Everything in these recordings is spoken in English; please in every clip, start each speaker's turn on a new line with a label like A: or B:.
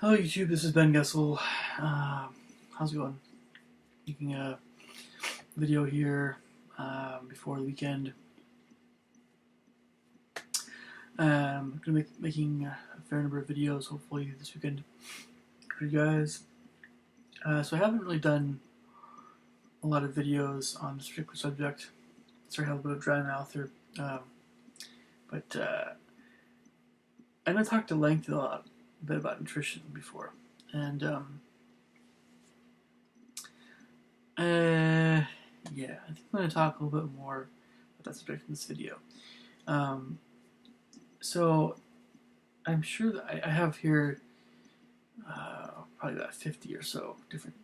A: Hello YouTube, this is Ben Gessel. How's it going? Making a video here before the weekend. I'm going to be making a fair number of videos hopefully this weekend for you guys. So I haven't really done a lot of videos on this particular subject. Sorry, I have a bit of dry mouth here. But I know I talked at length a bit about nutrition before. And yeah, I think I'm going to talk a little bit more about that subject in this video. So I'm sure that I have here probably about 50 or so different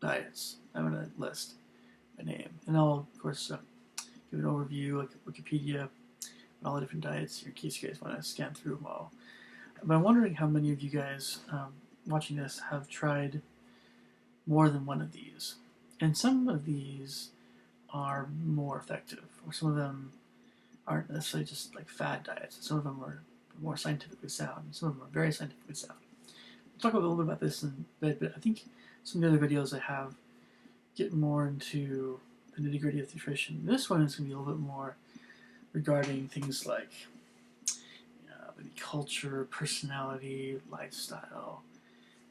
A: diets I'm going to list by name. And I'll, of course, give an overview, like Wikipedia, and all the different diets in case you guys want to scan through them all. But I'm wondering how many of you guys watching this have tried more than one of these. And some of these are more effective, or some of them aren't necessarily just like fad diets. Some of them are more scientifically sound. Some of them are very scientifically sound. We'll talk a little bit about this in a bit, but I think some of the other videos I have get more into the nitty-gritty of nutrition. This one is going to be a little bit more regarding things like maybe culture, personality, lifestyle,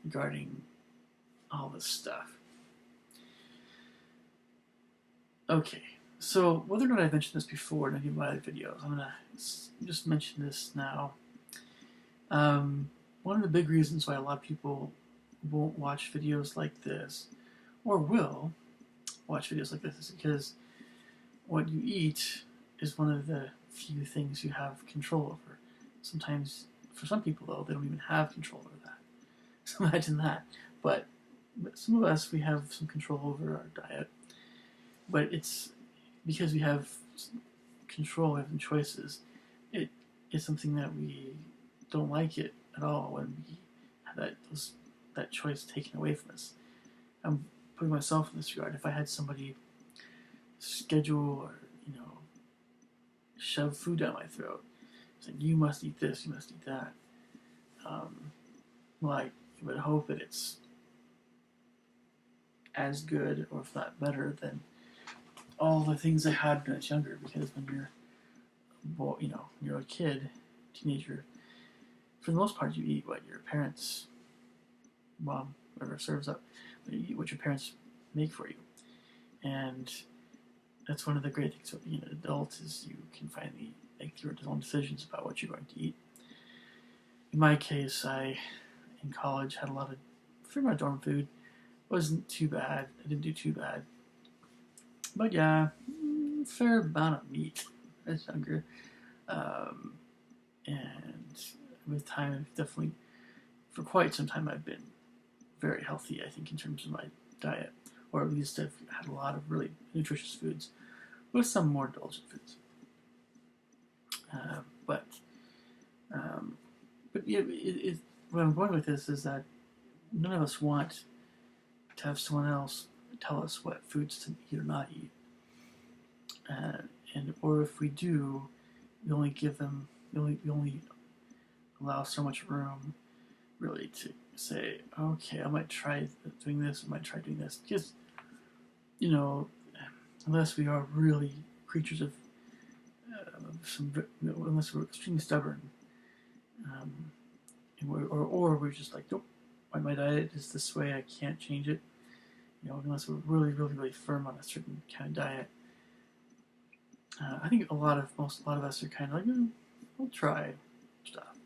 A: regarding all this stuff. Okay, so whether or not I mentioned this before in any of my other videos, I'm going to just mention this now. One of the big reasons why a lot of people won't watch videos like this, or will watch videos like this, is because what you eat is one of the few things you have control over. Sometimes, for some people though, they don't even have control over that. So imagine that. But some of us, we have some control over our diet. But it's because we have control, we have some choices. It is something that we don't like it at all when we have that choice taken away from us. I'm putting myself in this regard. If I had somebody schedule or shove food down my throat, saying you must eat this, you must eat that, well, I would hope that it's as good, or if not better, than all the things I had when I was younger. Because when you're a kid, teenager, for the most part, you eat what your parents, mom, whoever serves up, you eat what your parents make for you. And that's one of the great things about being an adult, is you can finally make your own decisions about what you're going to eat. In my case, in college, had a lot of fair amount of dorm food. Wasn't too bad. I didn't do too bad. But yeah, fair amount of meat when I was younger. And with time, I've definitely, for quite some time, I've been very healthy, I think, in terms of my diet. Or at least I've had a lot of really nutritious foods, with some more indulgent foods. But yeah, what I'm going with this is that none of us want to have someone else tell us what foods to eat or not eat. Or if we do, we only allow so much room, really, to say, okay, I might try doing this, I might try doing this, because unless we are really creatures of unless we're extremely stubborn, or we're just like, nope, my diet is this way, I can't change it. Unless we're really, really, really firm on a certain kind of diet. I think a lot of us are kind of like, we'll try stuff.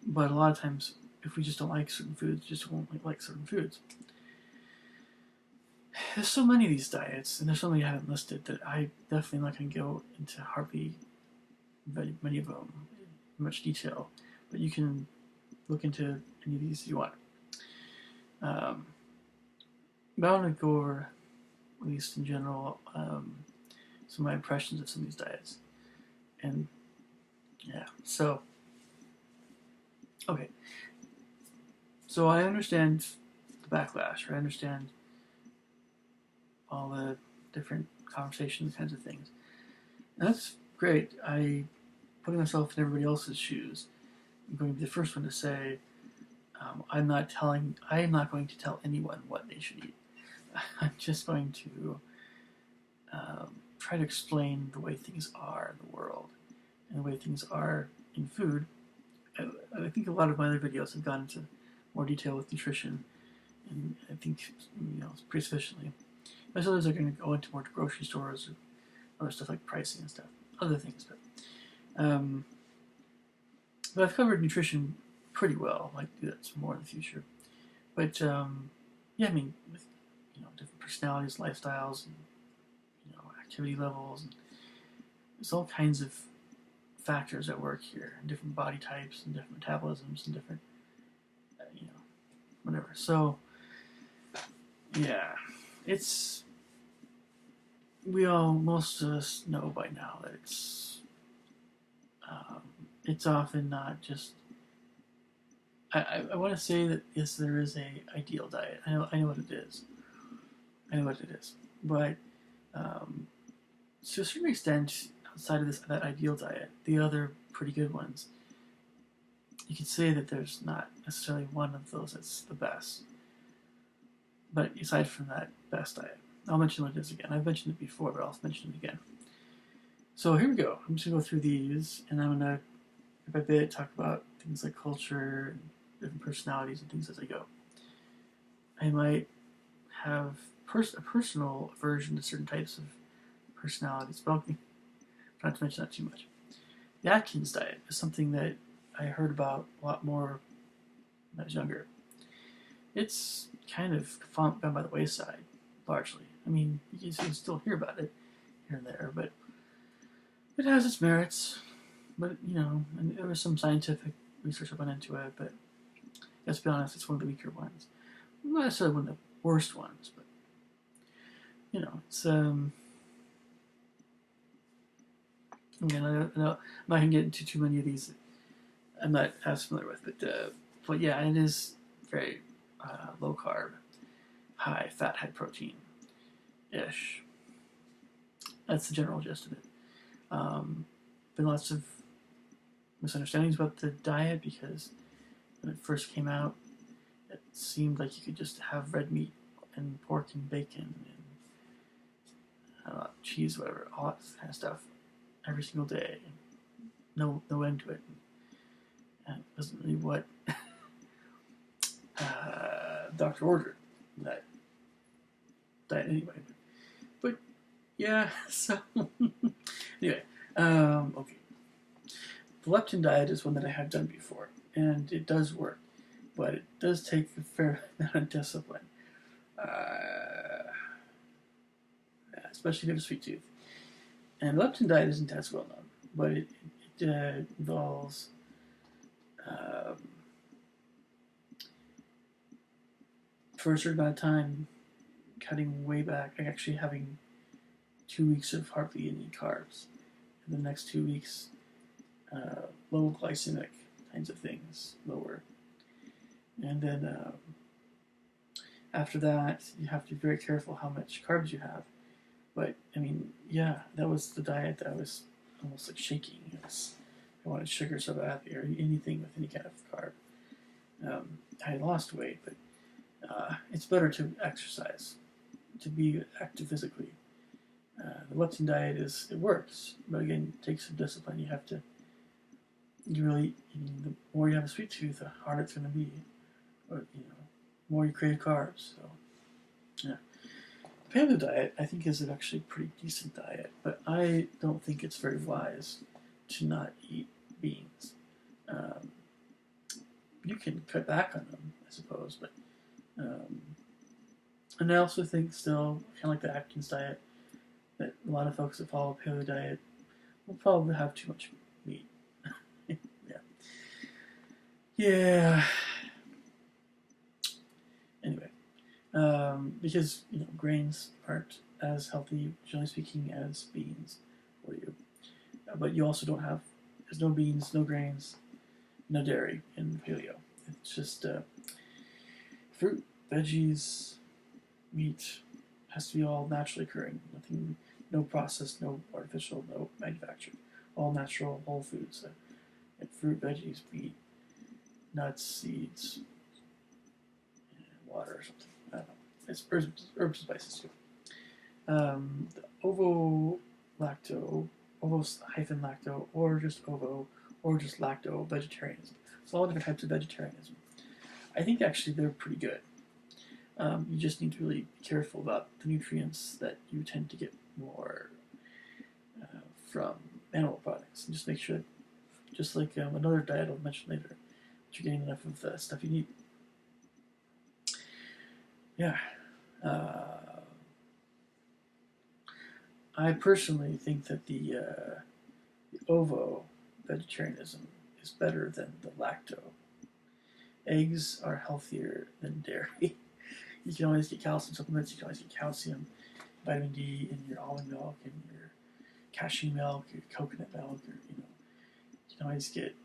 A: But a lot of times, if we just don't like certain foods, just won't like certain foods. There's so many of these diets, and there's so many I haven't listed, that I definitely not going to go into hardly very many of them in much detail. But you can look into any of these if you want. But I want to go over, at least in general, some of my impressions of some of these diets. And yeah, so okay. So I understand the backlash, or I understand all the different conversations, kinds of things. And that's great. Putting myself in everybody else's shoes, I'm going to be the first one to say, I'm not going to tell anyone what they should eat. I'm just going to try to explain the way things are in the world and the way things are in food. I think a lot of my other videos have gone into more detail with nutrition, and I think pretty sufficiently. As others are going to go into more grocery stores or other stuff like pricing and stuff, other things. But I've covered nutrition pretty well. I might do that some more in the future. But yeah, I mean, with different personalities, lifestyles, and activity levels, and there's all kinds of factors at work here, and different body types, and different metabolisms, and different whatever. So yeah, most of us know by now that it's often not just. I want to say that yes, there is a ideal diet. I know what it is. But to a certain extent, outside of that ideal diet, the other pretty good ones, you could say that there's not necessarily one of those that's the best. But aside from that best diet, I'll mention what it is again. I've mentioned it before, but I'll mention it again. So here we go. I'm just going to go through these, and I'm going to, bit by bit, talk about things like culture and different personalities and things as I go. I might have a personal aversion to certain types of personalities, but I'll try not to mention that too much. The Atkins diet is something that I heard about a lot more when I was younger. It's kind of gone by the wayside, largely. I mean, you can still hear about it here and there, but it has its merits. But, and there was some scientific research that went into it, but let's be honest, it's one of the weaker ones. Not necessarily one of the worst ones, but, it's, again, I'm not going to get into too many of these I'm not as familiar with, but yeah, it is very low carb, high fat, high protein-ish. That's the general gist of it. Been lots of misunderstandings about the diet because when it first came out, it seemed like you could just have red meat and pork and bacon and cheese, whatever, all that kind of stuff every single day. No end to it. And it wasn't really what doctor ordered that diet anyway. But yeah, so anyway, okay. The leptin diet is one that I have done before, and it does work, but it does take a fair amount of discipline, especially if you have a sweet tooth. And leptin diet isn't as well known, but it involves for a certain amount of time cutting way back, like actually having 2 weeks of hardly any carbs, and the next 2 weeks low glycemic kinds of things, lower. And then after that, you have to be very careful how much carbs you have. But, I mean, yeah, that was the diet that I was almost like shaking. I wanted sugar so badly, or anything with any kind of carb. I lost weight, but it's better to exercise, to be active physically. The leptin diet it works, but again, it takes some discipline. The more you have a sweet tooth, the harder it's going to be. Or, the more you crave carbs. So, yeah. The paleo diet, I think, is actually a pretty decent diet, but I don't think it's very wise to not eat beans. You can cut back on them, I suppose, but and I also think still, kind of like the Atkins diet, that a lot of folks that follow paleo diet will probably have too much meat. Yeah. Anyway, because grains aren't as healthy, generally speaking, as beans for you. But you also don't have. There's no beans, no grains, no dairy in paleo. It's just fruit, veggies, meat. Has to be all naturally occurring. Nothing, no processed, no artificial, no manufactured. All natural, whole foods. Like fruit, veggies, meat, nuts, seeds, water or something. I don't know. It's herbs and spices too. The ovo-lacto, ovo-lacto, or just ovo, or just lacto vegetarianism. So all different types of vegetarianism. I think actually they're pretty good. You just need to really be careful about the nutrients that you tend to get more from animal products. And just make sure, just like another diet I'll mention later, that you're getting enough of the stuff you need. Yeah. I personally think that the ovo vegetarianism is better than the lacto. Eggs are healthier than dairy. You can always get calcium supplements. You can always get calcium, vitamin D in your almond milk, in your cashew milk, your coconut milk, or you can always get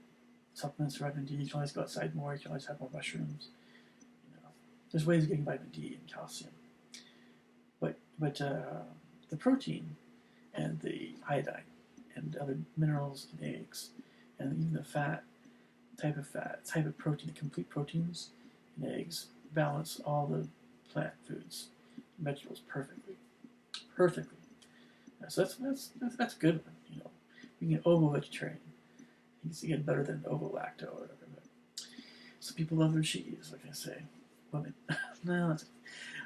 A: supplements for vitamin D. You can always go outside more. You can always have more mushrooms. There's ways of getting vitamin D and calcium. But the protein and the iodine and other minerals in eggs and even the type of protein, the complete proteins in eggs balance all the plant foods and vegetables perfectly. So that's a good one. You can get ovo-vegetarian. You get better than ovo-lacto or whatever. But some people love their cheese, like I say. Women. No, that's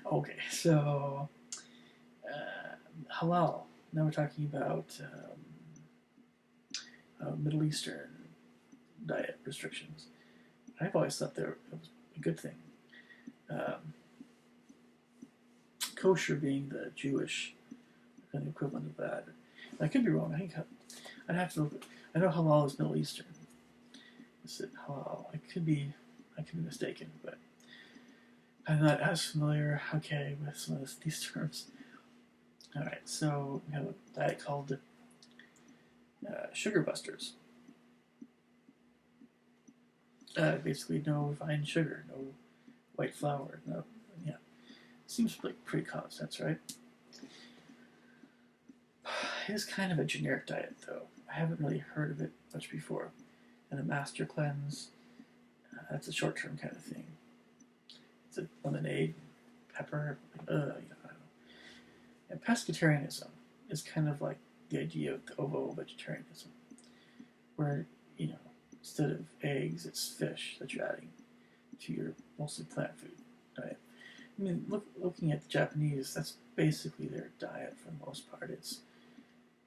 A: okay. So halal. Now we're talking about Middle Eastern diet restrictions. I've always thought it was a good thing. Kosher being the Jewish equivalent of that. I could be wrong. I think I'd have to look. I know halal is Middle Eastern. Is it halal? I could be mistaken, but I'm not as familiar, with some of these terms. All right, so we have a diet called Sugar Busters. Basically, no refined sugar, no white flour, no. Yeah, seems like pretty common sense, right? It is kind of a generic diet, though. I haven't really heard of it much before. And a master cleanse, that's a short-term kind of thing. It's a lemonade, pepper, I don't know. And pescatarianism is kind of like the idea of the ovo-vegetarianism, where, instead of eggs, it's fish that you're adding to your mostly plant food diet. I mean, looking at the Japanese, that's basically their diet for the most part. It's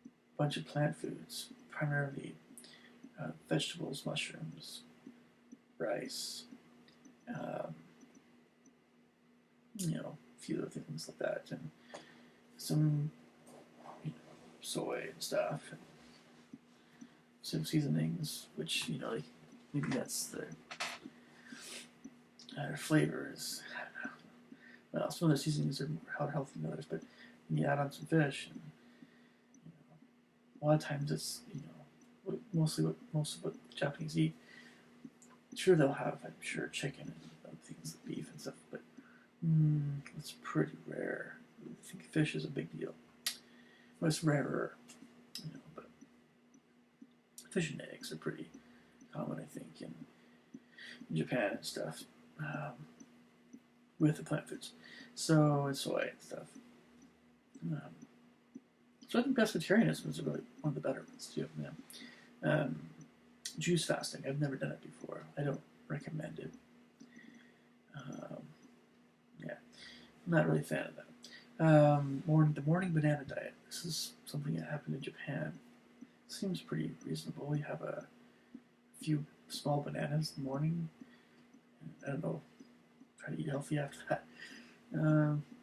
A: a bunch of plant foods, primarily vegetables, mushrooms, rice, a few other things like that, and some soy and stuff, and some seasonings, which maybe that's their flavors. I don't know. Well, some of the seasonings are more healthy than others, but when you add on some fish, and a lot of times it's most of what the Japanese eat. Sure, they'll have, I'm sure, chicken and other things like beef and stuff, but it's pretty rare. I think fish is a big deal. Well, it's rarer, but fish and eggs are pretty common, I think, in Japan and stuff, with the plant foods. So, and soy and stuff. So I think pescatarianism is really one of the better ones, too. Yeah. Juice fasting, I've never done it before. I don't recommend it. I'm not really a fan of that. The morning banana diet. This is something that happened in Japan. Seems pretty reasonable. You have a few small bananas in the morning. I don't know. Try to eat healthy after that.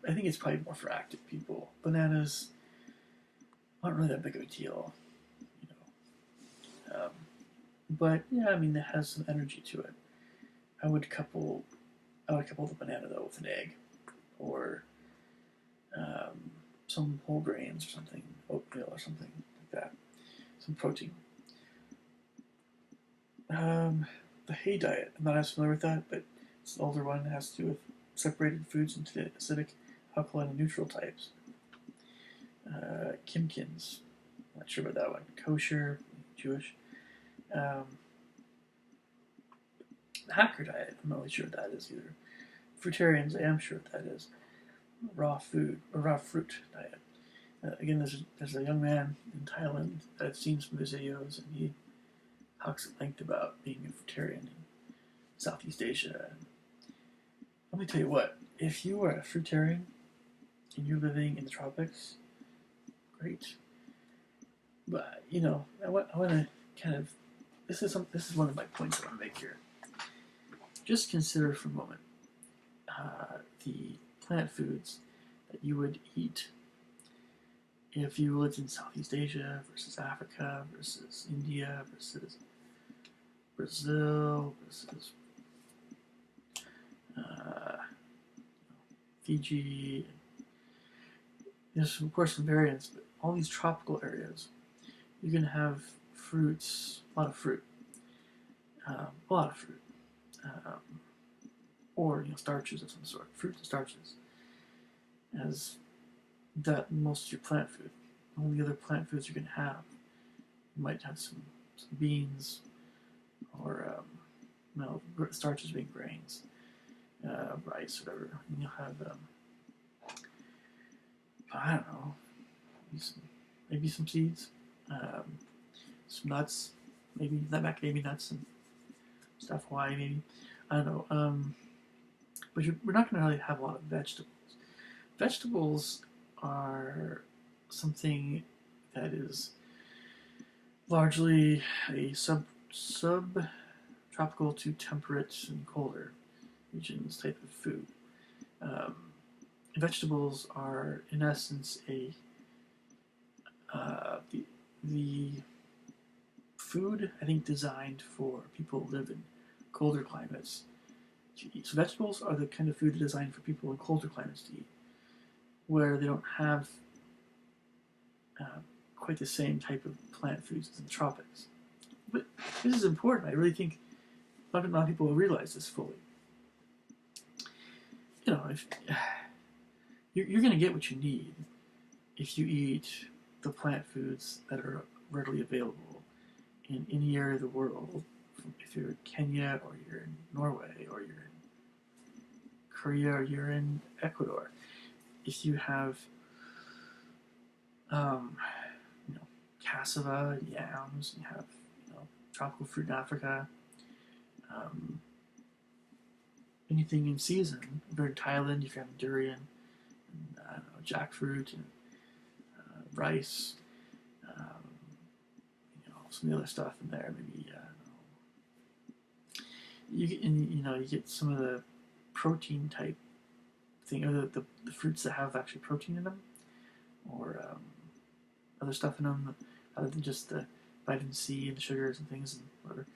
A: I think it's probably more for active people. Bananas aren't really that big of a deal, but yeah, I mean, it has some energy to it. I would couple the banana though with an egg, or some whole grains or something, oatmeal or something like that, some protein. The hay diet, I'm not as familiar with that, but it's an older one. It has to do with separated foods into the acidic, alkaline, and neutral types. Kimkins, not sure about that one. Kosher, Jewish. The hacker diet, I'm not really sure what that is either. fruitarians, I am sure what that is. Raw food or raw fruit diet. Again, there's a young man in Thailand that I've seen some of his videos, and he talks at length about being a fruitarian in Southeast Asia. And let me tell you what, if you are a fruitarian and you're living in the tropics, great. But I want to kind of this is one of my points I want to make here. Just consider for a moment the plant foods that you would eat if you lived in Southeast Asia versus Africa versus India versus Brazil versus Fiji. There's of course some variants, but all these tropical areas, you can have fruits, a lot of fruit, um, or starches of some sort, fruits and starches, as that most of your plant food. Only other plant foods you're going to have, you might have some beans, or starches being grains, rice, whatever. And you'll have I don't know, maybe some seeds, some nuts, maybe macadamia nuts and stuff. Why maybe I don't know. But we're not going to really have a lot of vegetables. Vegetables are something that is largely a subtropical to temperate and colder regions type of food. Vegetables are, in essence, the food I think designed for people who live in colder climates to eat. So vegetables are the kind of food designed for people in colder climates to eat, where they don't have quite the same type of plant foods as in the tropics. But this is important. I really think a lot of people will realize this fully. If you're going to get what you need if you eat the plant foods that are readily available in any area of the world. If you're in Kenya, or you're in Norway, or you're in Korea, or you're in Ecuador, if you have cassava and yams, you have tropical fruit in Africa, anything in season. If you're in Thailand, if you have durian, and, I don't know, jackfruit, and rice, some of the other stuff in there. Maybe you get some of the protein type thing, or the fruits that have actually protein in them, or other stuff in them, other than just the vitamin C and the sugars and things and whatever.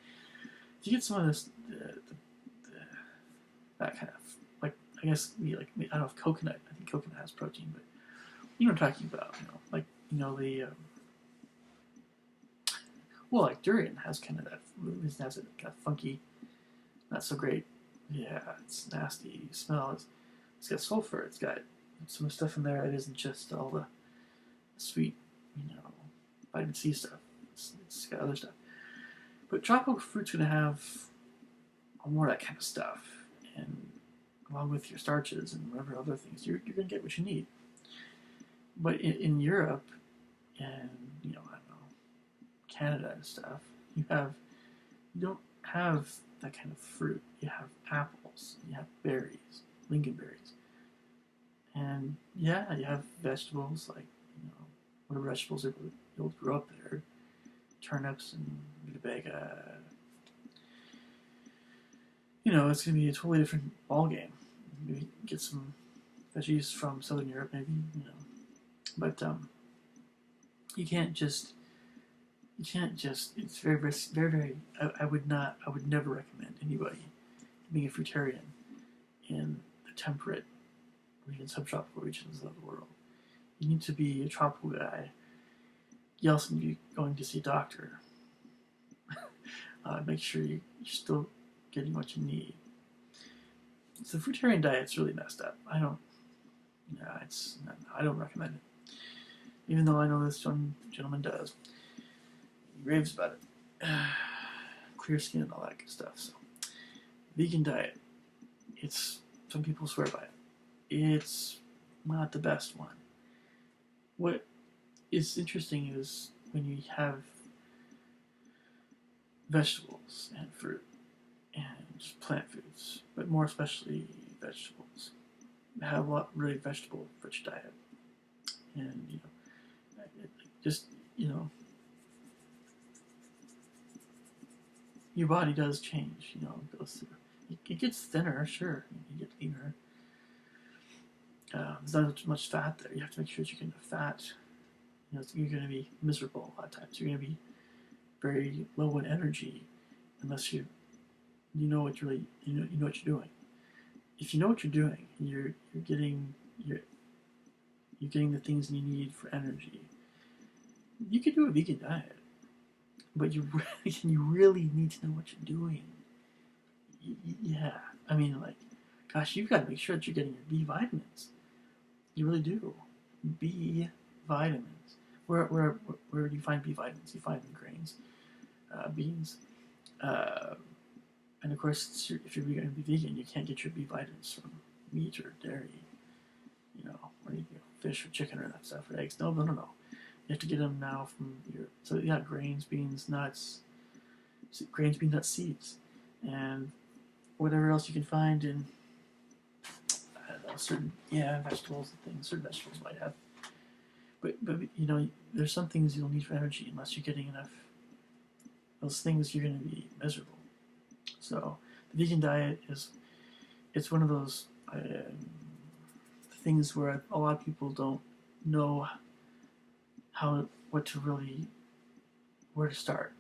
A: If you get some of this, that kind of, like, I guess, I don't know if coconut. I think coconut has protein, but you know what I'm talking about. Like durian has kind of that. It has a kind of funky, not so great. Yeah, it's nasty smell. It's got sulfur. It's got some stuff in there that isn't just all the sweet, vitamin C stuff. It's got other stuff. But tropical fruit's going to have more of that kind of stuff, and along with your starches and whatever other things, you're going to get what you need. But in Europe and I don't know, Canada and stuff, you don't have that kind of fruit. You have apples, you have berries, lingonberries, and you have vegetables like whatever vegetables you'll grow up there, turnips and rutabaga. It's going to be a totally different ball game. Maybe get some veggies from Southern Europe, maybe, but you can't just. It's very, very, very, very. I would never recommend anybody being a fruitarian in the temperate regions, subtropical regions of the world. You need to be a tropical guy. You also need to be going to see a doctor. Make sure you're still getting what you need. So the fruitarian diet's really messed up. I don't recommend it. Even though I know this gentleman does. He raves about it. Clear skin and all that good stuff. So, vegan diet. It's some people swear by it. It's not the best one. What is interesting is when you have vegetables and fruit and just plant foods, but more especially vegetables. Have a lot really vegetable rich diet, and just you know your body does change. It goes through. It gets thinner, sure. You get leaner. There's not much fat there. You have to make sure that you get enough fat. You're going to be miserable a lot of times. You're going to be very low in energy unless you know what you know what you're doing. If you know what you're doing, you're getting the things you need for energy. You could do a vegan diet, but you really need to know what you're doing. Yeah, I mean, like, gosh, you've got to make sure that you're getting your B vitamins. You really do. B vitamins. Where do you find B vitamins? You find them in grains, beans, and of course, if you're going to be vegan, you can't get your B vitamins from meat or dairy, or fish or chicken or that stuff or eggs. No. You have to get them now from grains, beans, nuts, seeds, and whatever else you can find in certain vegetables and things. Certain vegetables might have, but there's some things you'll need for energy. Unless you're getting enough those things, you're going to be miserable. So the vegan diet it's one of those things where a lot of people don't know where to start.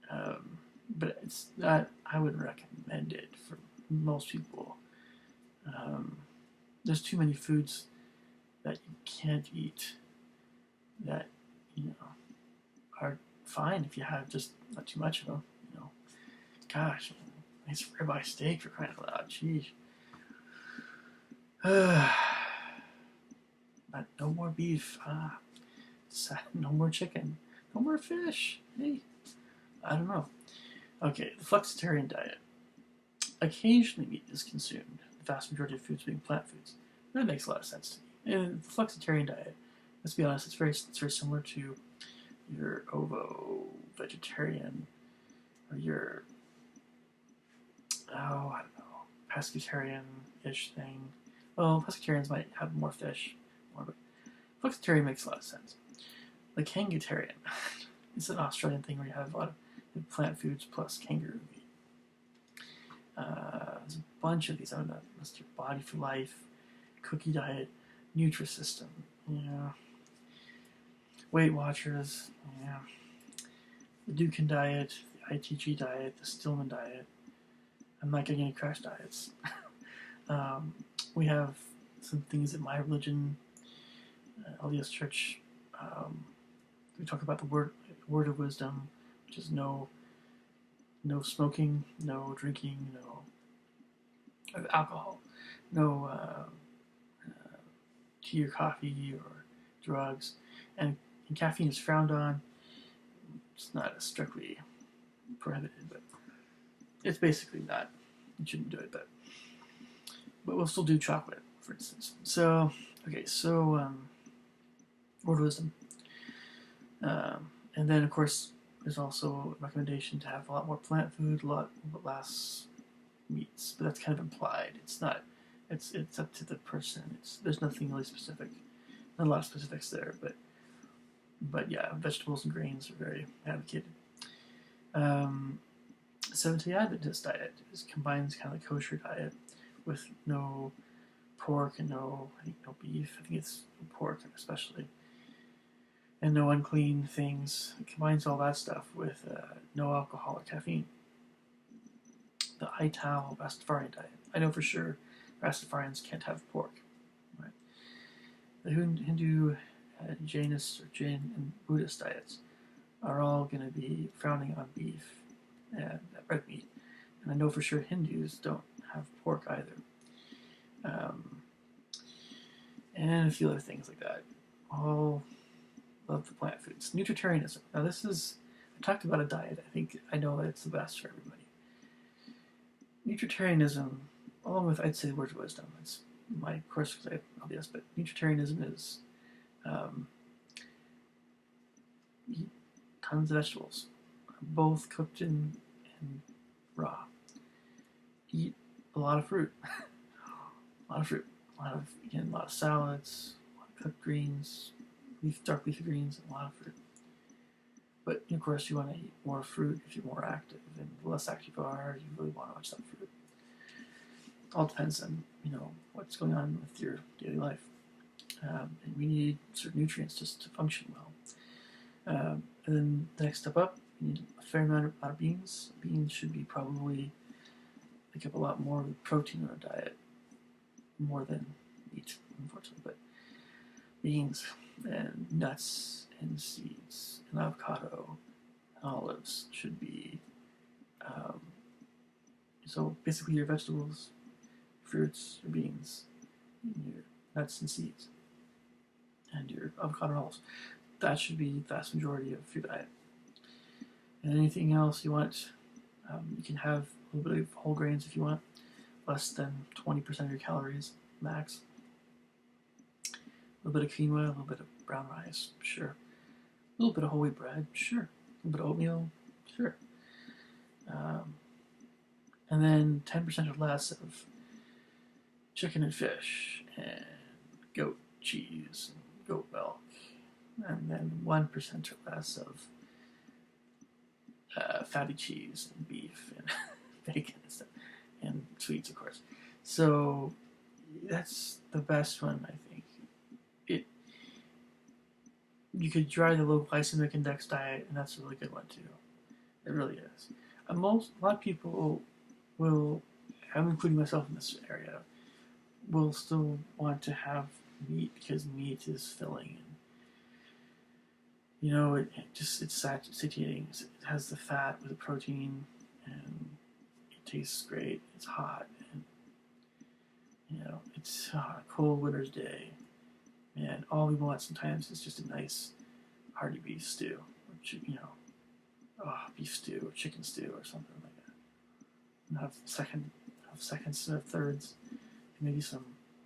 A: But it's not. I wouldn't recommend it for most people. There's too many foods that you can't eat that are fine if you have just not too much of them. Gosh, nice ribeye steak for crying out loud. Jeez. No more beef. No more chicken. No more fish. Hey, I don't know. Okay, the flexitarian diet. Occasionally meat is consumed, the vast majority of foods being plant foods. That makes a lot of sense to me. And the flexitarian diet, let's be honest, it's very similar to your ovo-vegetarian or your, I don't know, pescatarian-ish thing. Well, pescatarians might have more fish, but flexitarian makes a lot of sense. The kangutarian, it's an Australian thing where you have a lot of plant foods plus kangaroo meat. There's a bunch of these. I don't know, list your Body for Life, Cookie Diet, Nutrisystem, Weight Watchers, the Dukin Diet, the ITG Diet, the Stillman Diet. I'm not getting any crash diets. We have some things at My Religion, LDS Church. We talk about the word of wisdom, which is no smoking, no drinking, no alcohol, no tea or coffee or drugs, and caffeine is frowned on. It's not strictly prohibited, but it's basically not. You shouldn't do it, but we'll still do chocolate, for instance. So, okay, word of wisdom, and then of course there's also a recommendation to have a lot more plant food, a lot less meats, but that's kind of implied. It's not. It's up to the person. There's nothing really specific, not a lot of specifics there, but yeah, vegetables and grains are very advocated. Seventh-day Adventist diet combines kind of the kosher diet with no pork and no beef. I think it's pork especially, and no unclean things. It combines all that stuff with no alcohol or caffeine. The I-tal Rastafarian diet. I know for sure Rastafarians can't have pork. Right? The Hindu, Jainist, or Jain, and Buddhist diets are all going to be frowning on beef and red meat. And I know for sure Hindus don't have pork either. And a few other things like that. All love the plant foods. Nutritarianism. Now I talked about a diet. I know that it's the best for everybody. Nutritarianism, a along with, I'd say, words of wisdom. It's my course because I'm obvious, but nutritarianism is eat tons of vegetables, both cooked and raw. Eat a lot of fruit, a lot of fruit, a lot of salads, a lot of cooked greens, dark leafy greens, and a lot of fruit. But of course, you want to eat more fruit if you're more active, and the less active you are, you really want to watch that fruit. All depends on what's going on with your daily life, and we need certain nutrients just to function well. And then the next step up, you need a fair amount of beans. Beans should be probably pick up a lot more of the protein in our diet, more than meat, unfortunately. But beans and nuts and seeds and avocado and olives should be. So basically, your vegetables, fruits, your beans, and your nuts and seeds, and your avocado and olives. That should be the vast majority of your diet. And anything else you want, you can have a little bit of whole grains if you want, less than 20% of your calories max. A little bit of quinoa, a little bit of brown rice, sure. A little bit of whole wheat bread, sure. A little bit of oatmeal, sure. And then 10% or less of chicken and fish, and goat cheese, and goat milk, and then 1% or less of fatty cheese and beef and bacon and stuff, and sweets, of course. So that's the best one, I think. You could try the low glycemic index diet, and that's a really good one too. It really is. A lot of people will, I'm including myself in this area, will still want to have meat because meat is filling, and it's satiating. It has the fat with the protein, and it tastes great. It's hot, and it's a cold winter's day, and all we want sometimes is just a nice hearty beef stew, beef stew or chicken stew or something like that. And have seconds and thirds, and maybe some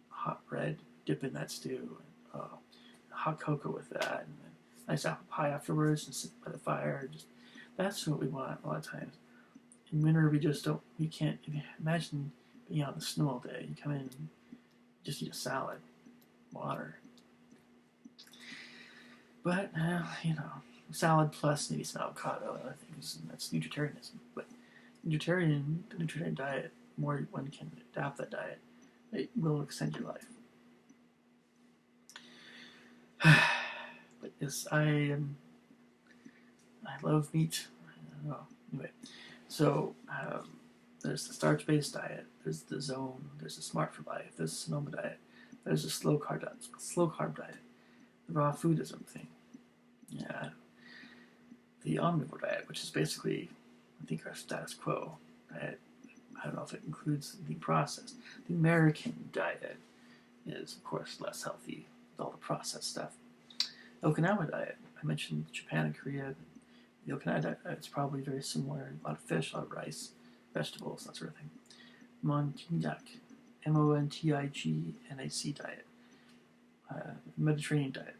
A: hot bread, dip in that stew, and hot cocoa with that, and then nice apple pie afterwards, and sit by the fire. That's what we want a lot of times. In winter, we can't imagine being out in the snow all day. You come in and just eat a salad, water. But, salad plus maybe some avocado and other things, and that's nutritarianism. But the nutritarian diet, more one can adapt that diet, it will extend your life. But yes, I love meat. Anyway, so there's the starch-based diet, there's the zone, there's the Smart for Life, there's the Sonoma diet, there's the slow carb diet, the raw foodism thing, the omnivore diet, which is basically, I think, our status quo diet. I don't know if it includes the processed. The American diet is, of course, less healthy with all the processed stuff. The Okinawa diet, I mentioned Japan and Korea. The Okinawa diet, it's probably very similar. A lot of fish, a lot of rice, vegetables, that sort of thing. Montignac, Montignac diet. Mediterranean diet.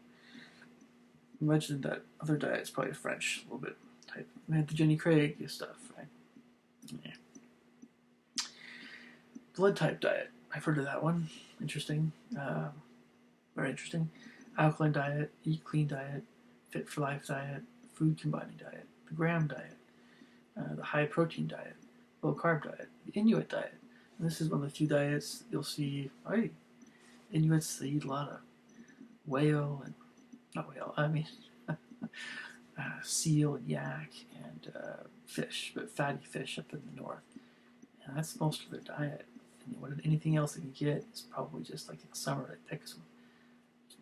A: I mentioned that other diet is probably French, a little bit type. We have the Jenny Craig stuff, right? Yeah. Blood type diet. I've heard of that one. Interesting. Very interesting. Alkaline diet, eat clean diet, fit for life diet, food combining diet, the Graham diet, the high protein diet, low carb diet, the Inuit diet. And this is one of the few diets you'll see. Inuits, they eat a lot of seal and yak and fish, but fatty fish up in the north. And that's most of their diet. And anything else they can get is probably just like in the summer they pick some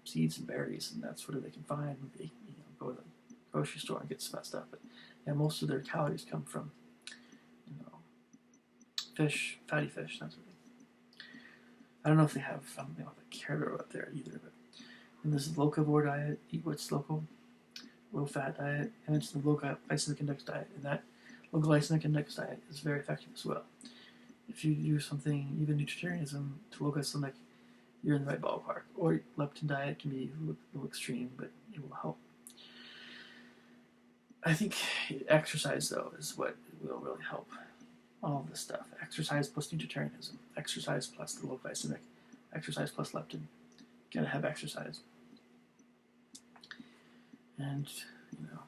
A: seeds and berries, and that's what they can find. They go to the grocery store and get some of that stuff. But most of their calories come from fish, fatty fish, that sort of thing. I don't know if they have caribou up there either. And this is locavore diet, eat what's local, low fat diet, and it's the low glycemic index diet, and that low glycemic index diet is very effective as well. if you do something, even nutritarianism, to low glycemic, you're in the right ballpark. Or leptin diet can be a little extreme, but it will help. I think exercise, though, is what will really help all of this stuff. Exercise plus nutritarianism, exercise plus the low glycemic, exercise plus leptin. You gotta have exercise. And, you know,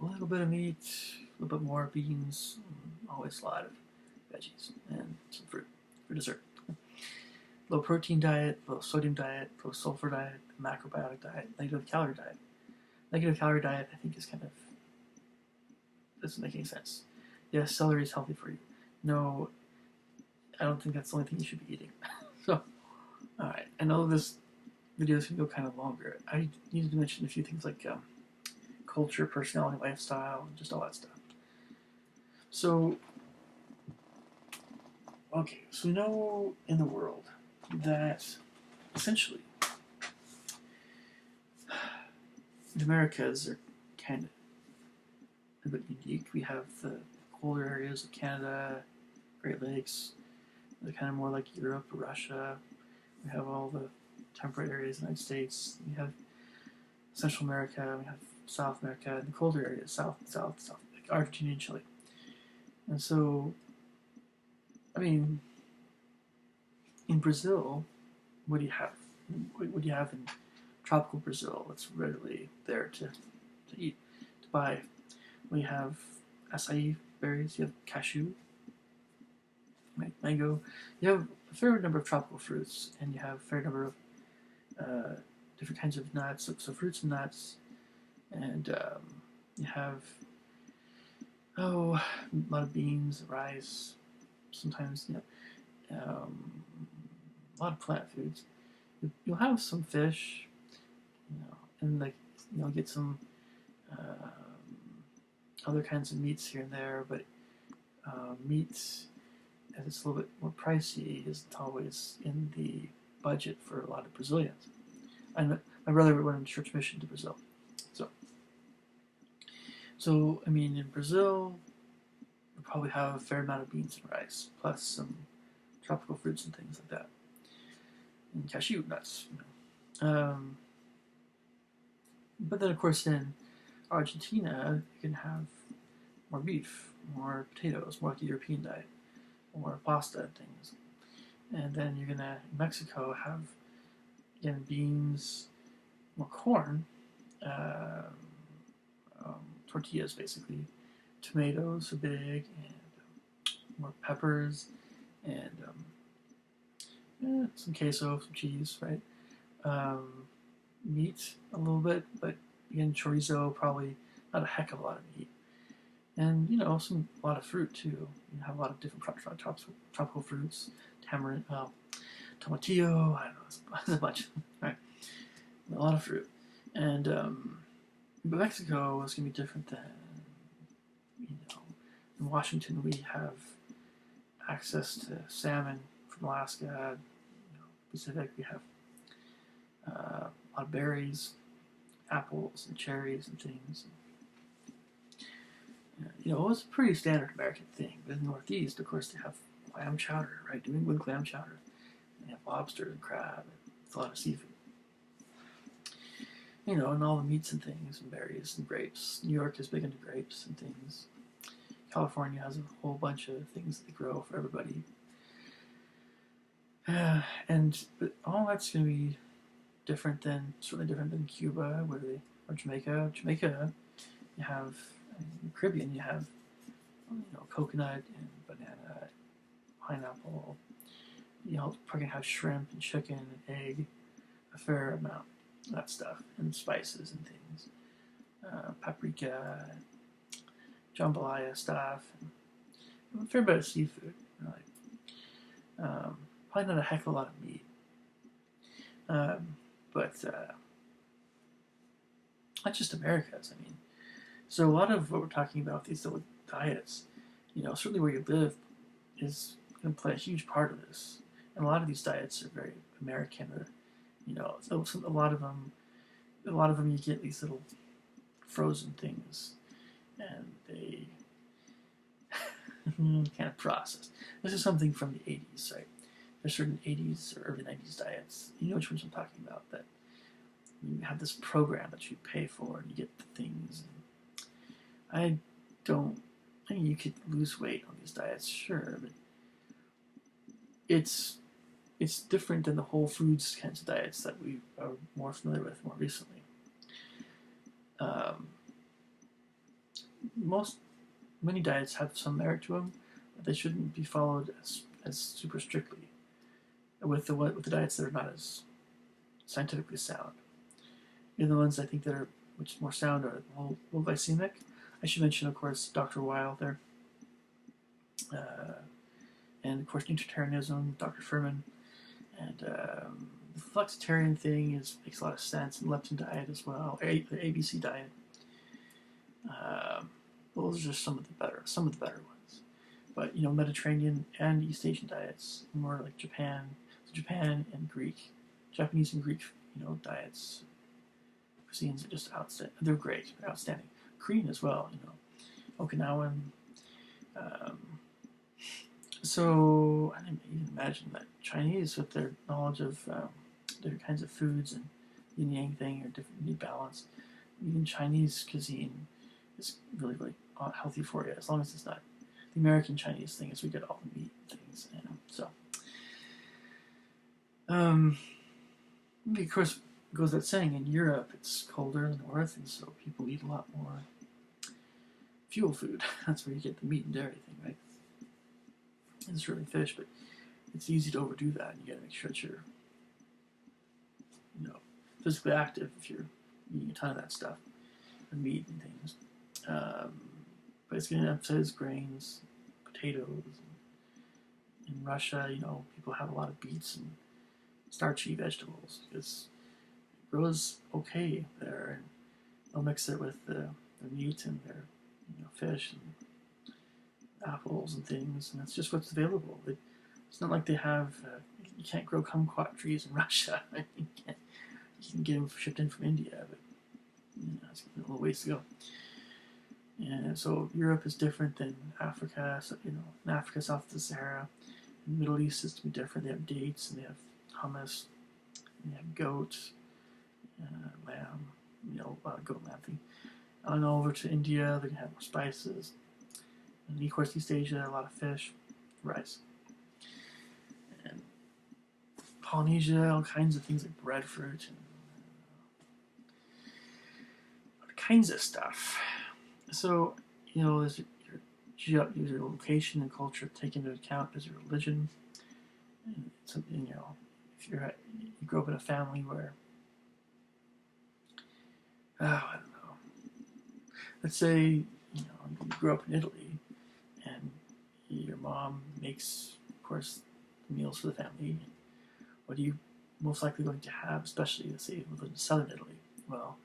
A: a little bit of meat, a little bit more beans, always a lot of veggies, and some fruit for dessert. Low protein diet, low sodium diet, low sulfur diet, macrobiotic diet, negative calorie diet. Negative calorie diet, I think, is kind of doesn't make any sense. Yes, celery is healthy for you. No, I don't think that's the only thing you should be eating. So, all right, I know this video is going to go kind of longer. I needed to mention a few things like culture, personality, lifestyle, and just all that stuff. So, okay, so we know in the world that essentially the Americas are kind of a bit unique. We have the colder areas of Canada, Great Lakes. They're kind of more like Europe or Russia. We have all the temperate areas of the United States. We have Central America. We have South America, and the colder areas, South, like Argentina and Chile. And so, I mean, in Brazil, what do you have? What do you have in tropical Brazil that's readily there to eat, to buy? Well, you have acai berries, you have cashew, mango. You have a fair number of tropical fruits, and you have a fair number of different kinds of nuts, so fruits and nuts, and you have a lot of beans, rice, sometimes a lot of plant foods. You'll have some fish, and like get some other kinds of meats here and there, but meats, as it's a little bit more pricey, isn't always in the budget for a lot of Brazilians. And my brother went on a church mission to Brazil, so I mean, in Brazil, we probably have a fair amount of beans and rice, plus some tropical fruits and things like that, and cashew nuts. But then, of course, in Argentina, you can have more beef, more potatoes, more like a European diet, more pasta and things. And then you're gonna, in Mexico, have, again, beans, more corn, tortillas, basically. Tomatoes are big, and more peppers, and some queso, some cheese, right? Meat a little bit, but again, chorizo, probably not a heck of a lot of meat. And, a lot of fruit, too. You have a lot of different tropical fruits, tamarind, tomatillo, I don't know, it's a bunch, right? A lot of fruit. And, but Mexico is going to be different than, in Washington we have access to salmon from Alaska, Pacific, we have a lot of berries, apples and cherries and things. It's a pretty standard American thing. But in the Northeast, of course, they have clam chowder, right? New England clam chowder. And they have lobster and crab, and it's a lot of seafood. And all the meats and things, and berries and grapes. New York is big into grapes and things. California has a whole bunch of things that they grow for everybody. But all that's going to be certainly different than Cuba, or Jamaica. Jamaica, you have, in the Caribbean, you have, coconut and banana, pineapple. Probably have shrimp and chicken and egg, a fair amount of that stuff, and spices and things. Paprika, jambalaya stuff, and a fair bit of seafood. Probably not a heck of a lot of meat. But not just America's, I mean. So a lot of what we're talking about, these little diets, certainly where you live is going to play a huge part of this. And a lot of these diets are very American, or, so a lot of them you get these little frozen things, and kind of processed. This is something from the 80s, right? There's certain 80s or early 90s diets. You know which ones I'm talking about, that you have this program that you pay for and you get the things. I don't, I mean, you could lose weight on these diets, sure, but it's different than the whole foods kinds of diets that we are more familiar with more recently. Um, most Many diets have some merit to them, but they shouldn't be followed as super strictly with the diets that are not as scientifically sound. And the ones I think that are much more sound are low glycemic. I should mention, of course, Dr. Weil there, uh, and of course nutritarianism, Dr. Furman, and the flexitarian thing makes a lot of sense, and leptin diet as well, the ABC diet. Um, those are just some of the better ones. But Mediterranean and East Asian diets, more like Japan and Japanese and Greek, diets, cuisines are just outstanding. They're great, they're outstanding. Korean as well, Okinawan. Um, so I didn't even imagine that Chinese, with their knowledge of different kinds of foods and yin yang thing, or different meat balance, even Chinese cuisine is really, really healthy for you, as long as it's not the American Chinese thing, as we get all the meat things. So, of course, it goes without saying, in Europe it's colder in the north, and so people eat a lot more fuel food. That's where you get the meat and dairy thing, right? It's really fish, but it's easy to overdo that, and you got to make sure that you're, physically active if you're eating a ton of that stuff, and meat and things. But it's going to emphasize grains, potatoes. In Russia, people have a lot of beets and starchy vegetables because it grows okay there, and they'll mix it with their meat and their fish and apples and things, and that's just what's available. It's not like they have. You can't grow kumquat trees in Russia. You can get them shipped in from India, but it's a little ways to go. And so Europe is different than Africa. So, in Africa, south of the Sahara, in the Middle East is to be different. They have dates, and they have hummus, and they have goat, lamb, goat lamb thing. And over to India, they have more spices. And of course, East Asia, a lot of fish, rice. And Polynesia, all kinds of things like breadfruit and all kinds of stuff. So, there's your location and culture taken into account, as your religion. And something, if you grew up in a family where, I don't know, let's say, you grew up in Italy, and your mom makes, of course, meals for the family. What are you most likely going to have, especially, let's say, in southern Italy? Well,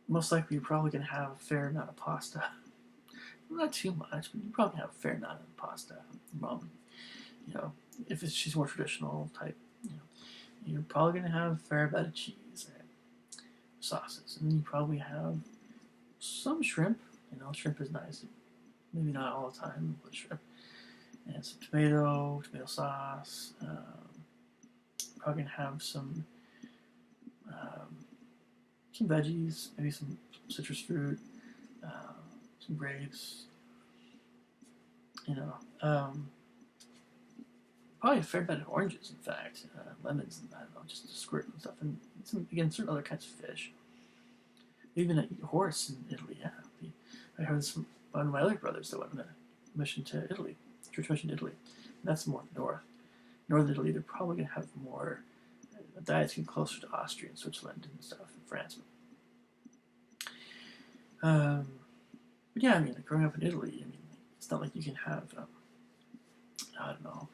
A: most likely you're probably going to have a fair amount of pasta. Not too much, but you probably have a fair amount of pasta. Mom, if she's more traditional type, you're probably going to have a fair amount of cheese and sauces. And then you probably have some shrimp. Shrimp is nice. Maybe not all the time, but shrimp. And some tomato sauce. Probably going to have some veggies, maybe some citrus fruit, some grapes, probably a fair bit of oranges, in fact, lemons, and I don't know, just a squirt and stuff, and certain other kinds of fish. Even a horse in Italy, yeah. I heard this from one of my other brothers that went on a mission to Italy, church mission to Italy, and that's more north. Northern Italy, they're probably going to have more diets getting closer to Austria and Switzerland and stuff, and France. But yeah, growing up in Italy, it's not like you can have, I don't know,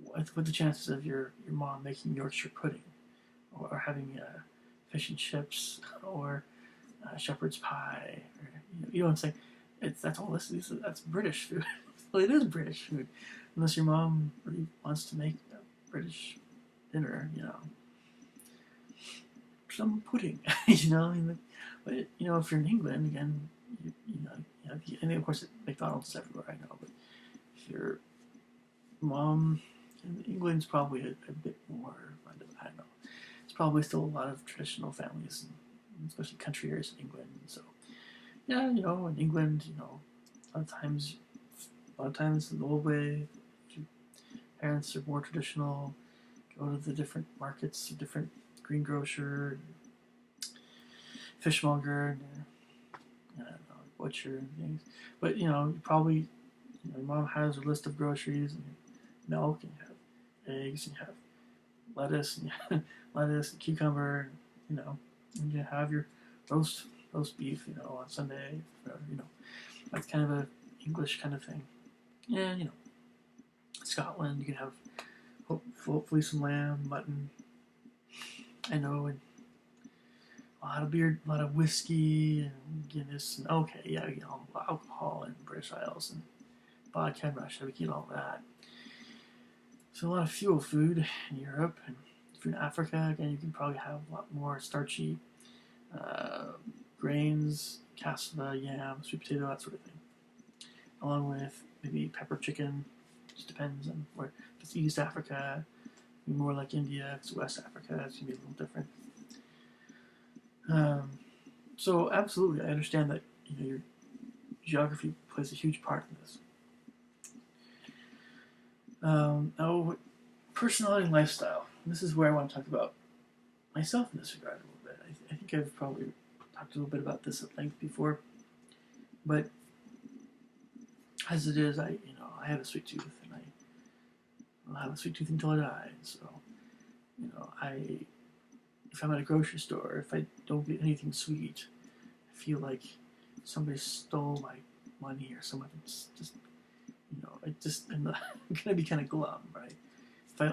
A: what the chances of your mom making Yorkshire pudding, or having fish and chips, or shepherd's pie, or, you know what I'm saying? That's British food. Well, it is British food, unless your mom really wants to make a British dinner, some pudding, but if you're in England, again, and of course, McDonald's is everywhere, I know, but if your mom in England's probably a bit more, I don't know, it's probably still a lot of traditional families, especially country areas in England. So, yeah, in England, a lot of times, the old way, if your parents are more traditional, go to the different markets, different greengrocer, fishmonger, I don't know, butcher and things. But you probably your mom has her list of groceries and milk, and you have eggs, and you have lettuce, and lettuce and cucumber, and you have your roast beef, on Sunday, whatever, that's kind of a English kind of thing. And Scotland, you can have hopefully some lamb, mutton. I know, and a lot of beer, a lot of whiskey and Guinness, and okay, yeah, alcohol in British Isles and vodka in Russia. We can eat all that. So a lot of fuel food in Europe, and if you're in Africa, again, you can probably have a lot more starchy grains, cassava, yam, sweet potato, that sort of thing. Along with maybe pepper chicken. Just depends on where. If it's East Africa, more like India. If it's West Africa, it's gonna be a little different. So absolutely, I understand that your geography plays a huge part in this. Now, personality and lifestyle. This is where I want to talk about myself in this regard a little bit. I think I've probably talked a little bit about this at length before, but as it is, I have a sweet tooth, and I'll have a sweet tooth until I die. So, if I'm at a grocery store, if I don't get anything sweet, I feel like somebody stole my money, or someone just I'm gonna be kind of glum, right?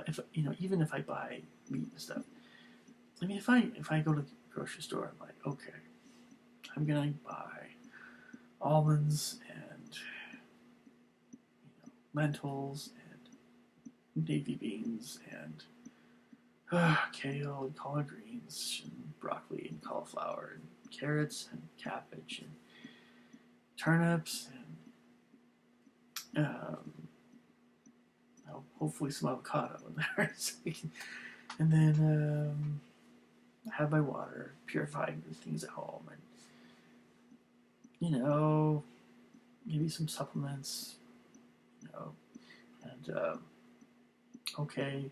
A: If even if I buy meat and stuff, I mean, if I go to the grocery store, I'm like, okay, I'm gonna buy almonds and lentils and navy beans and kale and collard greens and broccoli and cauliflower and carrots and cabbage and turnips and hopefully some avocado in there. And then have my water, purifying things at home, and maybe some supplements, and okay,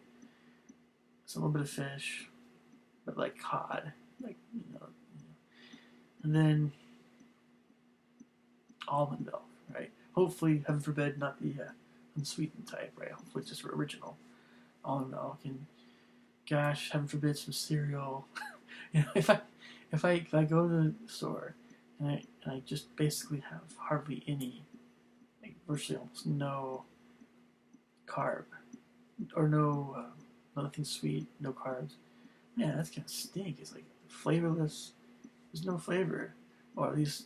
A: a little bit of fish, but like cod, and then almond milk, right? Hopefully, heaven forbid, not the unsweetened type, right? Hopefully, just original almond milk, and gosh, heaven forbid, some cereal. If I go to the store and I just basically have hardly any, like virtually almost no carb, or nothing sweet, no carbs. Man, that's kind of stink. It's like flavorless. There's no flavor, or at least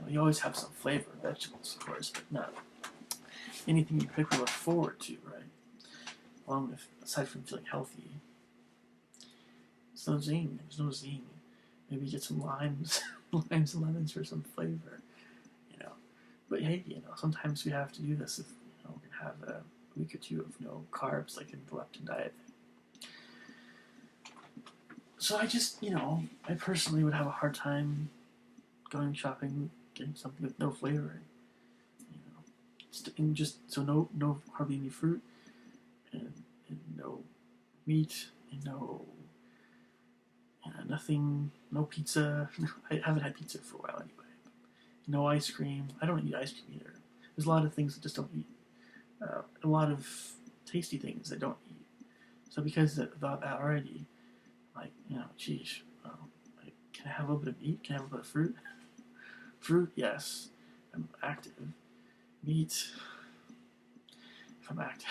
A: you always have some flavor. Vegetables, of course, but not anything you particularly look forward to, right? Along with, aside from feeling healthy, there's no zing. There's no zing. Maybe get some limes, limes and lemons for some flavor, But hey, sometimes we have to do this if we can have a week or two of no carbs, like in the leptin diet. So I just, I personally would have a hard time going shopping, getting something with no flavor, and just so no hardly any fruit, and no meat, and nothing, no pizza. I haven't had pizza for a while anyway. No ice cream. I don't eat ice cream either. There's a lot of things I just don't eat. A lot of tasty things I don't eat. So because of that already, like, geez, can I have a little bit of meat? Can I have a little bit of fruit? Fruit, yes. I'm active. Meat, if I'm active.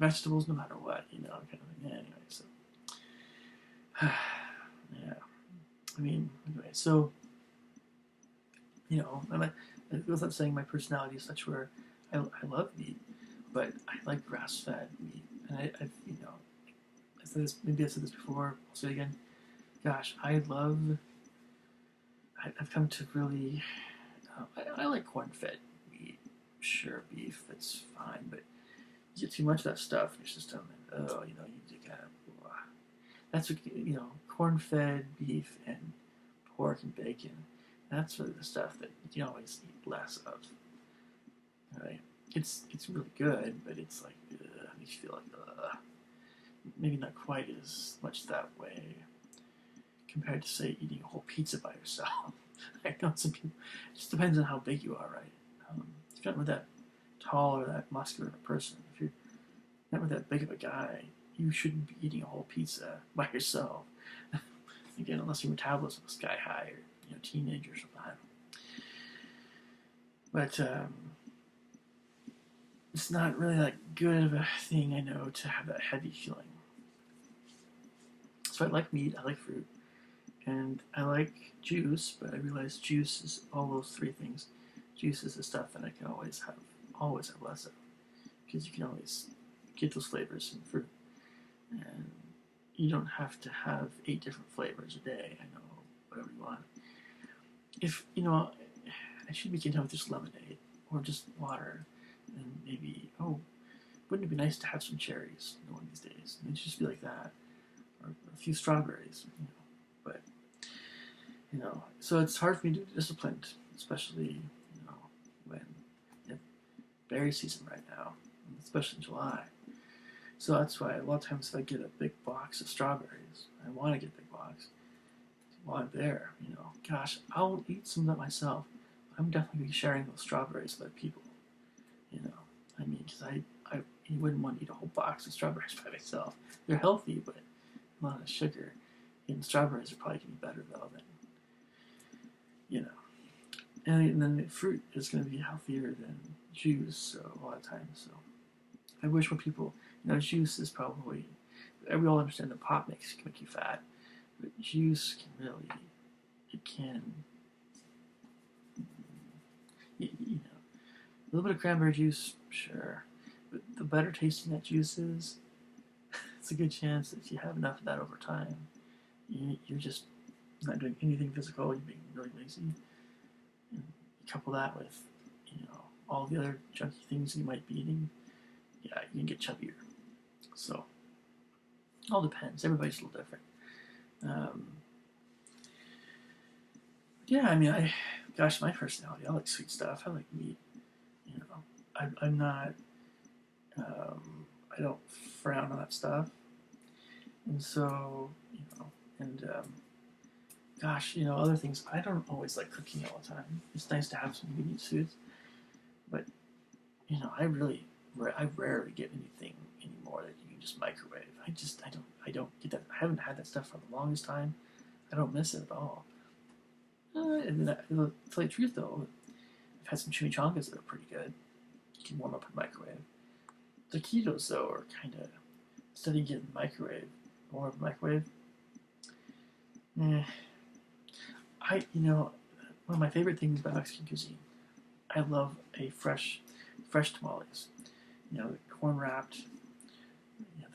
A: Vegetables, no matter what, kind of thing. Yeah, anyway, so. Yeah. I mean, anyway, so, it goes up saying my personality is such where I love meat, but I like grass-fed meat. And I've maybe I've said this before, I'll say it again. Gosh, I've come to really I like corn-fed meat. Sure, beef, that's fine, but you get too much of that stuff in your system, and you kind of. That's what corn-fed beef and pork and bacon. That's really the stuff that you can always eat less of. Right? It's really good, but it's like makes you feel like maybe not quite as much that way compared to say eating a whole pizza by yourself. I know some people. It just depends on how big you are, right? If you're not with that tall or that muscular person, if you're not with that big of a guy, you shouldn't be eating a whole pizza by yourself. Again, unless your metabolism is sky high or teenager or something. But it's not really that good of a thing, I know, to have that heavy feeling. So I like meat, I like fruit, and I like juice, but I realize juice is all those three things. Juice is the stuff that I can always have less of, because you can always get those flavors in fruit, and you don't have to have 8 different flavors a day. I know, whatever you want. If I should be content with just lemonade or just water, and maybe wouldn't it be nice to have some cherries one of these days? It should just be like that, or a few strawberries, But so it's hard for me to be disciplined, especially when you have berry season right now, especially in July. So that's why a lot of times if I get a big box of strawberries, I want to get a big box while I'm there. Gosh, I'll eat some of that myself. I'm definitely be sharing those strawberries with other people. Because you wouldn't want to eat a whole box of strawberries by myself. They're healthy, but a lot of sugar. And strawberries are probably going to be better though than and then the fruit is going to be healthier than juice. So a lot of times, so I wish more people, juice is probably, we all understand that pop can make you fat, but juice can really, it can, a little bit of cranberry juice, sure, but the better tasting that juice is, it's a good chance that if you have enough of that over time, you're just not doing anything physical, you're being really lazy, and you couple that with, all the other junky things you might be eating, yeah, you can get chubbier. So, all depends. Everybody's a little different. My personality, I like sweet stuff. I like meat. I'm not, I don't frown on that stuff. And so, other things, I don't always like cooking all the time. It's nice to have some convenient foods. But, I rarely get anything anymore that you can just microwave. I don't get that. I haven't had that stuff for the longest time. I don't miss it at all. And then, to tell you the truth though, I've had some chimichangas that are pretty good. You can warm up in the microwave. Taquitos though are kind of, instead of getting warm up in the microwave. One of my favorite things about Mexican cuisine, I love a fresh tamales. Corn wrapped. The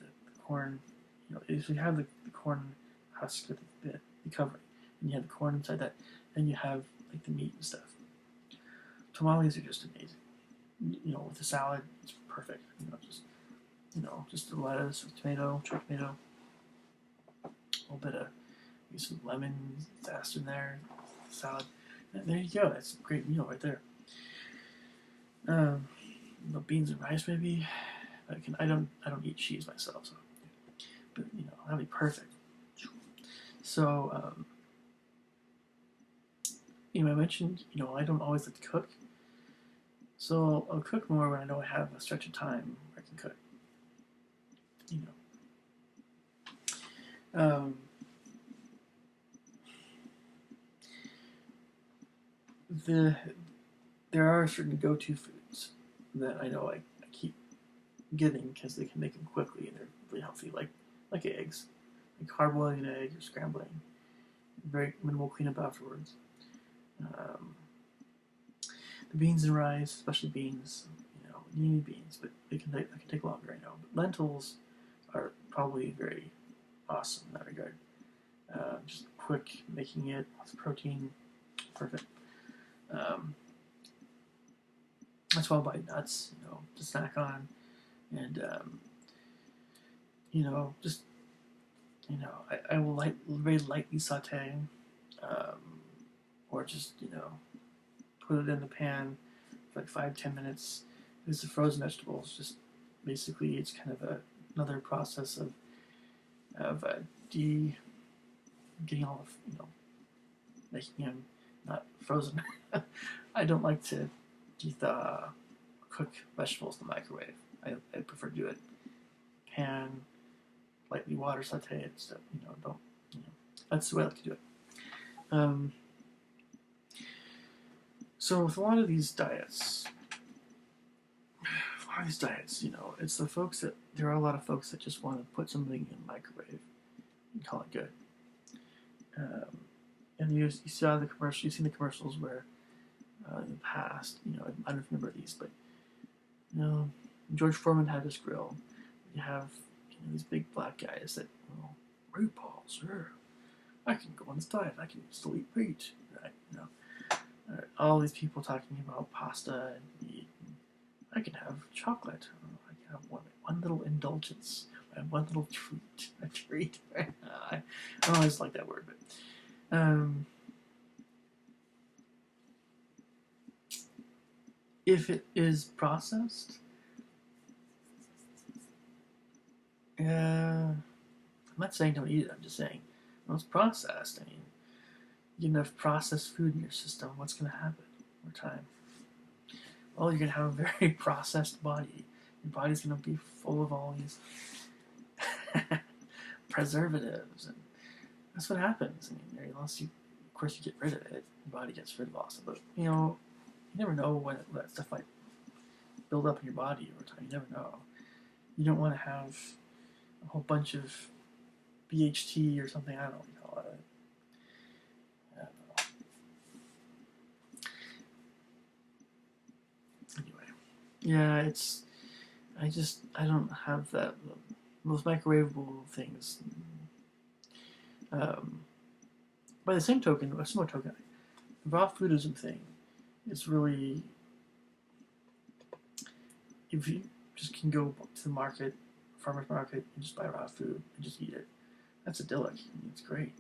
A: corn. If you have the corn husk with the covering, and you have the corn inside that, then you have like the meat and stuff. Tamales are just amazing. With the salad, it's perfect. Just the lettuce with tomato, chopped tomato, a little bit of some lemon zest in there, salad. And there you go. That's a great meal right there. Beans and rice maybe. I don't eat cheese myself, so but that'd be perfect. So I mentioned I don't always like to cook, so I'll cook more when I know I have a stretch of time where I can cook. There are certain go-to foods that I know I keep getting because they can make them quickly and they're really healthy, like eggs, like hard-boiling an egg or scrambling. Very minimal cleanup afterwards. The beans and rice, especially beans, you need beans, but they can take longer, I know. But lentils are probably very awesome in that regard. Just quick making it, lots of protein, perfect. That's why I'll buy nuts, to snack on, and just I will very lightly saute, um, or just put it in the pan for like 5-10 minutes. If it's the frozen vegetables, just basically it's kind of another process of de getting all of making them not frozen. I don't like to cook vegetables in the microwave. I prefer to do it pan, lightly water saute it. So don't that's the way I like to do it. So with a lot of these diets, it's the folks that there are a lot of folks that just want to put something in the microwave and call it good. And you saw the commercial. You've seen the commercials where in the past, I don't remember these, but George Foreman had this grill. You have these big black guys that, great Paul, sir, I can go on this diet. I can still eat meat, right? All these people talking about pasta and meat. I can have chocolate. I can have one little indulgence and one little treat. A treat. Right? I don't always like that word, but if it is processed, I'm not saying don't eat it. I'm just saying when it's processed. I mean, you get enough processed food in your system. What's going to happen over time? Well, you're going to have a very processed body. Your body's going to be full of all these preservatives, and that's what happens. I mean, unless you, of course, you get rid of it, your body gets rid of all of it. But you never know when that stuff might build up in your body over time. You never know. You don't want to have a whole bunch of BHT or something. I don't know what you call it. I don't know. Anyway, yeah, I don't have that. Those microwavable things. By the same token, a similar token, the raw foodism thing is really, if you just can go to the market, farmer's market, and just buy raw food and just eat it, that's idyllic. I mean, it's great.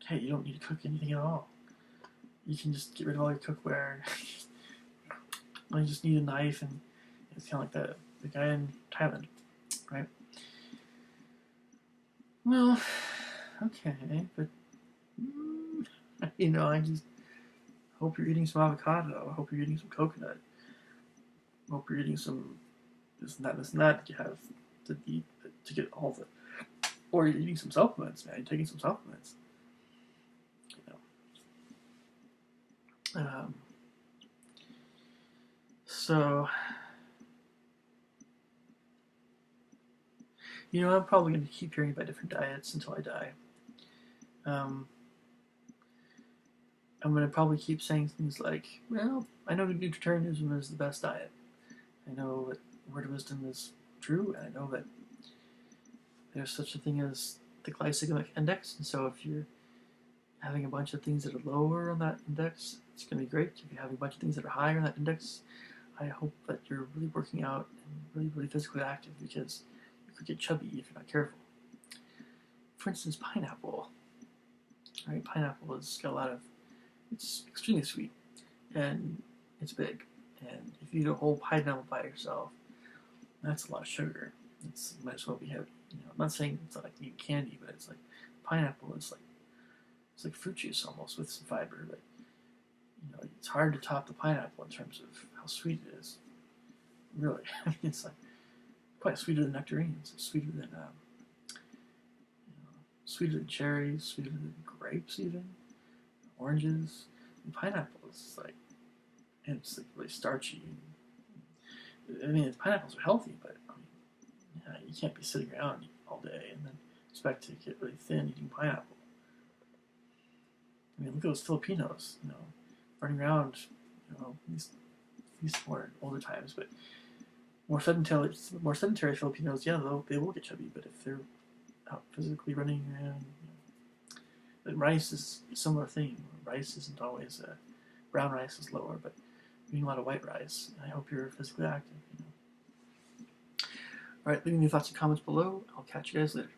A: Hey, you don't need to cook anything at all. You can just get rid of all your cookware. You just need a knife, and it's kind of like the guy in Thailand, right? Well, okay, but I just hope you're eating some avocado. I hope you're eating some coconut. I hope you're eating some this and that you have to eat to get all of it. Or you're eating some supplements, man. You're taking some supplements. So, I'm probably going to keep hearing about different diets until I die. I'm going to probably keep saying things like, well, I know that nutritarianism is the best diet. I know that word of wisdom is true, and I know that there's such a thing as the glycemic index, and so if you're having a bunch of things that are lower on that index, it's going to be great. If you're having a bunch of things that are higher on that index, I hope that you're really working out and really, really physically active, because you could get chubby if you're not careful. For instance, pineapple. Right? Pineapple has got a lot of, it's extremely sweet, and it's big. And if you eat a whole pineapple by yourself, that's a lot of sugar. It might as well be heavy. I'm not saying it's like eating candy, but it's like pineapple is it's like fruit juice almost with some fiber. But it's hard to top the pineapple in terms of how sweet it is. Really, I mean, it's like quite sweeter than nectarines. It's sweeter than sweeter than cherries, sweeter than grapes, even oranges. And pineapple is it's like really starchy. I mean, pineapples are healthy, but you can't be sitting around all day and then expect to get really thin eating pineapple. I mean, look at those Filipinos, running around, these more older times, but more sedentary Filipinos, yeah, they will get chubby, but if they're out physically running around, but rice is a similar thing. Rice isn't always brown rice is lower, but eating a lot of white rice. I hope you're physically active. All right, leave me your thoughts and comments below. I'll catch you guys later.